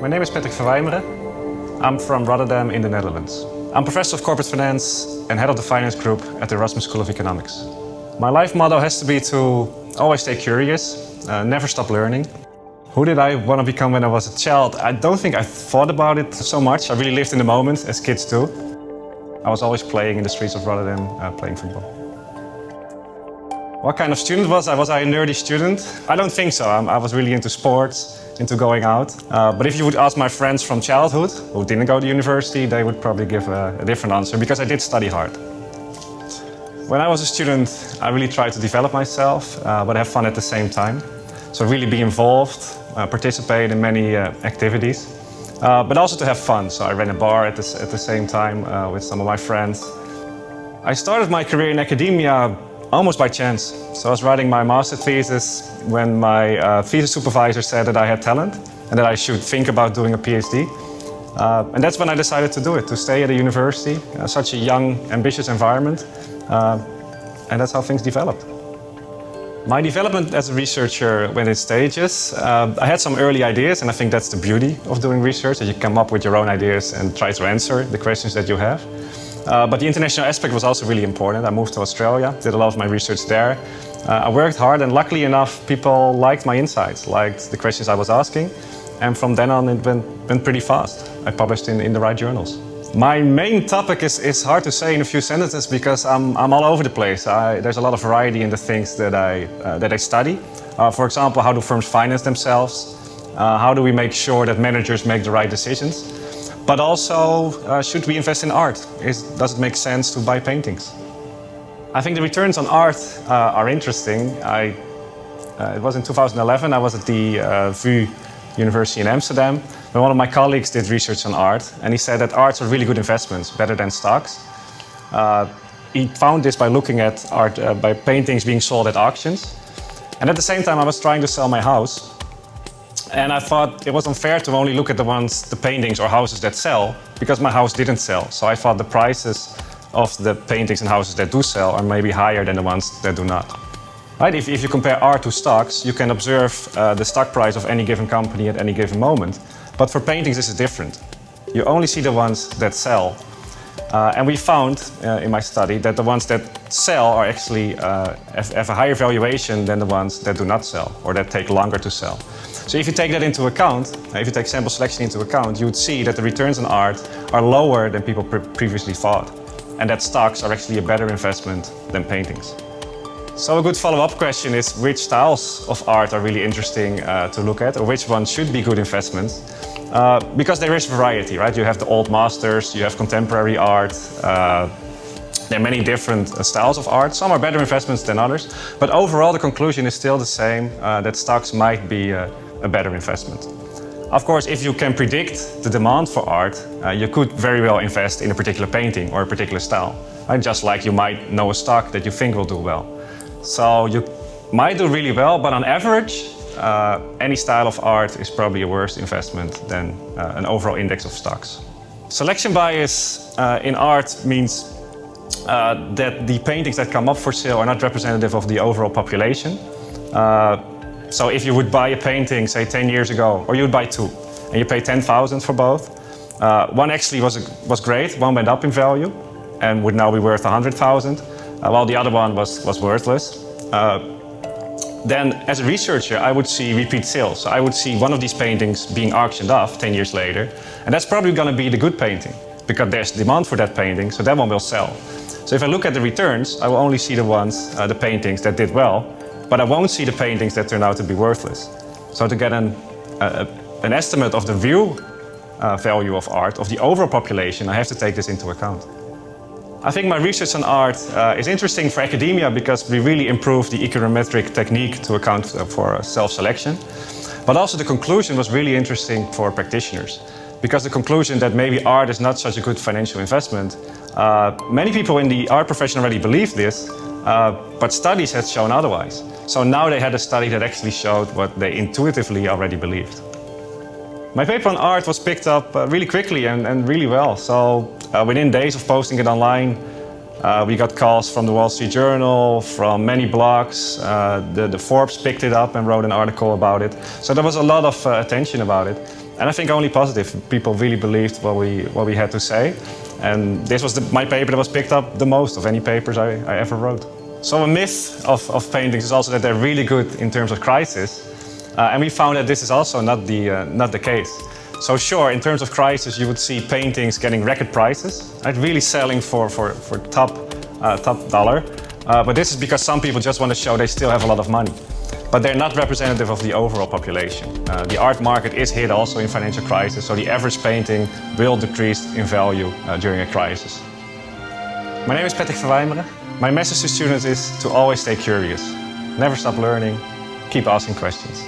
My name is Patrick Verwijmeren. I'm from Rotterdam in the Netherlands. I'm Professor of Corporate Finance and Head of the Finance Group at the Erasmus School of Economics. My life motto has to be to always stay curious, never stop learning. Who did I want to become when I was a child? I don't think I thought about it so much. I really lived in the moment, as kids do. I was always playing in the streets of Rotterdam, playing football. What kind of student was I? Was I a nerdy student? I don't think so. I was really into sports, into going out. But if you would ask my friends from childhood, who didn't go to university, they would probably give a different answer, because I did study hard. When I was a student, I really tried to develop myself, but have fun at the same time. So really be involved, participate in many activities, but also to have fun. So I ran a bar at the same time with some of my friends. I started my career in academia almost by chance. So I was writing my master's thesis when my thesis supervisor said that I had talent and that I should think about doing a PhD. And that's when I decided to do it, to stay at a university, such a young, ambitious environment. And that's how things developed. My development as a researcher went in stages. I had some early ideas, and I think that's the beauty of doing research, that you come up with your own ideas and try to answer the questions that you have. But the international aspect was also really important. I moved to Australia, did a lot of my research there. I worked hard, and luckily enough, people liked my insights, liked the questions I was asking. And from then on, it went pretty fast. I published in the right journals. My main topic is hard to say in a few sentences, because I'm all over the place. There's a lot of variety in the things that I study. For example, how do firms finance themselves? How do we make sure that managers make the right decisions? But also, should we invest in art? Does it make sense to buy paintings? I think the returns on art are interesting. It was in 2011, I was at the VU University in Amsterdam, when one of my colleagues did research on art, and he said that arts are really good investments, better than stocks. He found this by looking at art, by paintings being sold at auctions. And at the same time, I was trying to sell my house. And I thought it was unfair to only look at the paintings or houses that sell, because my house didn't sell. So I thought the prices of the paintings and houses that do sell are maybe higher than the ones that do not. Right? If you compare art to stocks, you can observe the stock price of any given company at any given moment. But for paintings, this is different. You only see the ones that sell. And we found in my study that the ones that sell are actually have a higher valuation than the ones that do not sell, or that take longer to sell. So if you take that into account, if you take sample selection into account, you would see that the returns on art are lower than people previously thought, and that stocks are actually a better investment than paintings. So a good follow-up question is, which styles of art are really interesting to look at, or which ones should be good investments? Because there is variety, right? You have the old masters, you have contemporary art. There are many different styles of art. Some are better investments than others. But overall, the conclusion is still the same, that stocks might be a better investment. Of course, if you can predict the demand for art, you could very well invest in a particular painting or a particular style. Right? Just like you might know a stock that you think will do well. So you might do really well, but on average, any style of art is probably a worse investment than an overall index of stocks. Selection bias in art means that the paintings that come up for sale are not representative of the overall population. So if you would buy a painting, say 10 years ago, or you would buy two, and you pay 10,000 for both, one actually was great, one went up in value, and would now be worth 100,000. While the other one was worthless. Then as a researcher, I would see repeat sales. So I would see one of these paintings being auctioned off 10 years later, and that's probably going to be the good painting, because there's demand for that painting, so that one will sell. So if I look at the returns, I will only see the paintings that did well, but I won't see the paintings that turn out to be worthless. So to get an estimate of the real value of art, of the overall population, I have to take this into account. I think my research on art is interesting for academia, because we really improved the econometric technique to account for self-selection. But also the conclusion was really interesting for practitioners, because the conclusion that maybe art is not such a good financial investment, many people in the art profession already believe this, but studies had shown otherwise. So now they had a study that actually showed what they intuitively already believed. My paper on art was picked up really quickly and really well. So within days of posting it online, we got calls from the Wall Street Journal, from many blogs. The Forbes picked it up and wrote an article about it. So there was a lot of attention about it. And I think only positive. People really believed what we had to say. And this was my paper that was picked up the most of any papers I ever wrote. So a myth of paintings is also that they're really good in terms of crisis. And we found that this is also not the case. So sure, in terms of crisis, you would see paintings getting record prices, right? Really selling for top dollar. But this is because some people just want to show they still have a lot of money. But they're not representative of the overall population. The art market is hit also in financial crisis, so the average painting will decrease in value during a crisis. My name is Patrick Verwijmeren. My message to students is to always stay curious. Never stop learning, keep asking questions.